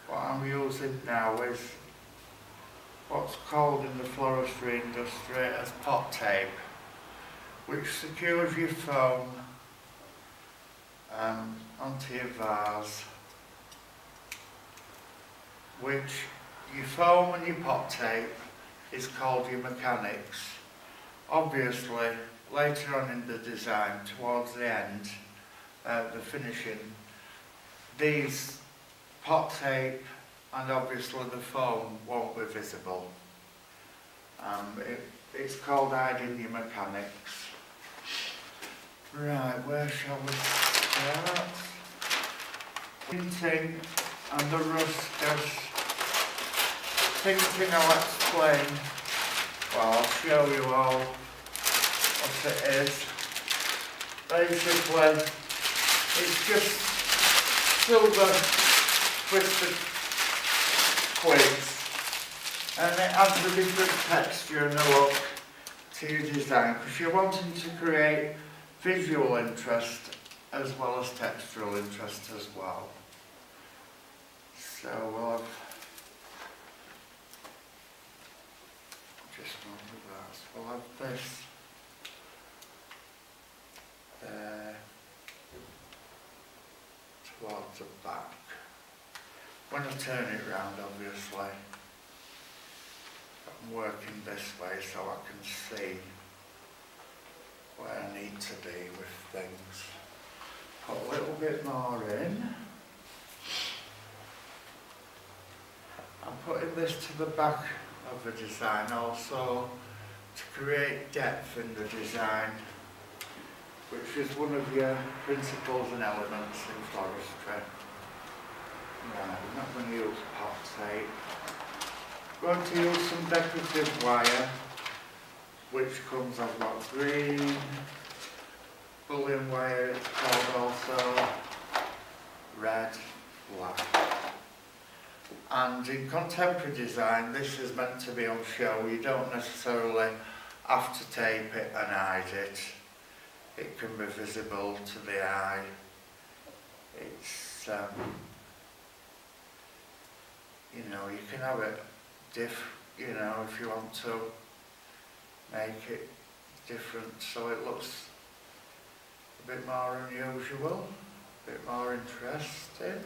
what I'm using now is what's called in the floristry industry as pot tape, which secures your foam onto your vase, which your foam and your pot tape is called your mechanics. Obviously, later on in the design, towards the end, the finishing, these pot tape and obviously the foam won't be visible. It's called hiding your mechanics. Right, where shall we start? Tinting and the rusters. Tinting I'll explain, well I'll show you all what it is. Basically, it's just silver twisted twigs, and it adds a different texture and a look to your design, because you're wanting to create visual interest as well as textural interest as well. So we'll have just one of that. We'll have this towards the back. When I turn it round, obviously, I'm working this way so I can see where I need to be with things. Put a little bit more in. I'm putting this to the back of the design also to create depth in the design, which is one of your principles and elements in floristry. Right, we're not going to use pot tape. We're going to use some decorative wire, which comes of what, green, bullion wire it's called also, red, black. And in contemporary design, this is meant to be on show. You don't necessarily have to tape it and hide it. It can be visible to the eye. It's, you know, you can have it you know, if you want to make it different so it looks a bit more unusual, a bit more interesting.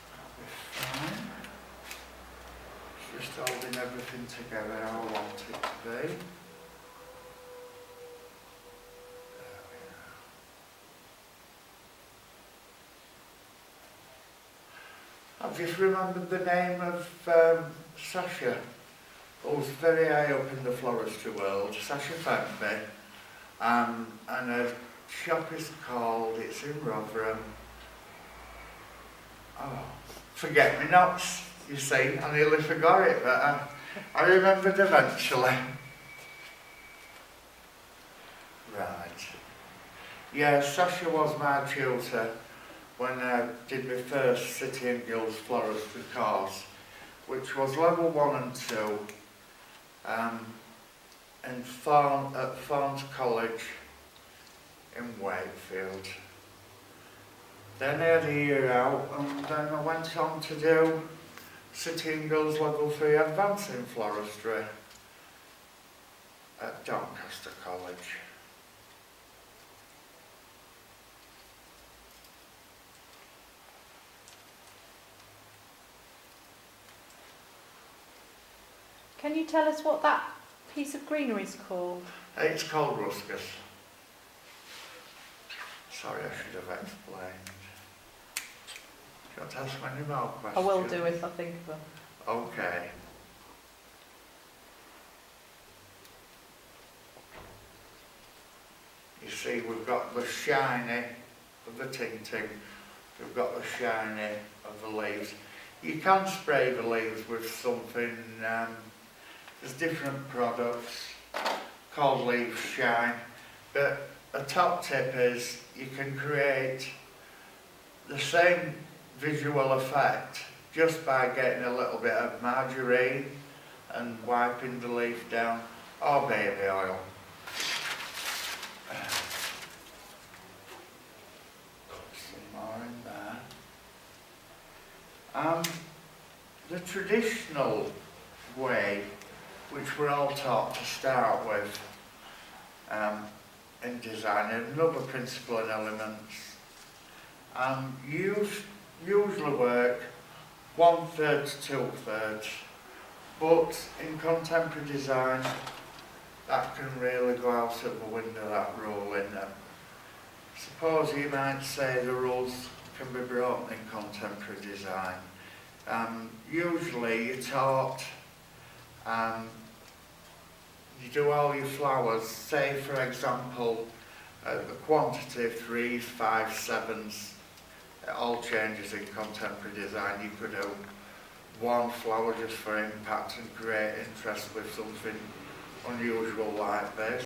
That'll be fine. It's just holding everything together how I want it to be. I've just remembered the name of Sasha, who's very high up in the floristry world, Sasha Fenby, and her shop is called, it's in Rotherham, Forget Me Nots, you see, I nearly forgot it, but I remembered eventually. Right. Yeah, Sasha was my tutor when I did my first City and Guilds floristry course, which was level 1 and 2 at Farnes College in Wakefield. Then I had a year out, and then I went on to do City and Guilds level 3 advancing floristry at Doncaster College. Can you tell us what that piece of greenery is called? It's called Ruscus. Sorry, I should have explained. Do you want to ask any more questions? I will do if I think of them. Okay. You see, we've got the shiny of the tinting, we've got the shiny of the leaves. You can spray the leaves with something, there's different products called Leaf Shine, but a top tip is you can create the same visual effect just by getting a little bit of margarine and wiping the leaf down, or baby oil. Some more in The traditional way, which we're all taught to start with in design, another principle and elements, usually work 1/3 to 2/3, but in contemporary design that can really go out of the window, that rule in them. Suppose you might say the rules can be broken in contemporary design. Usually you're taught, you do all your flowers, say for example, the quantity of 3s, 5s, 7s, it all changes in contemporary design. You could do one flower just for impact and create interest with something unusual like this.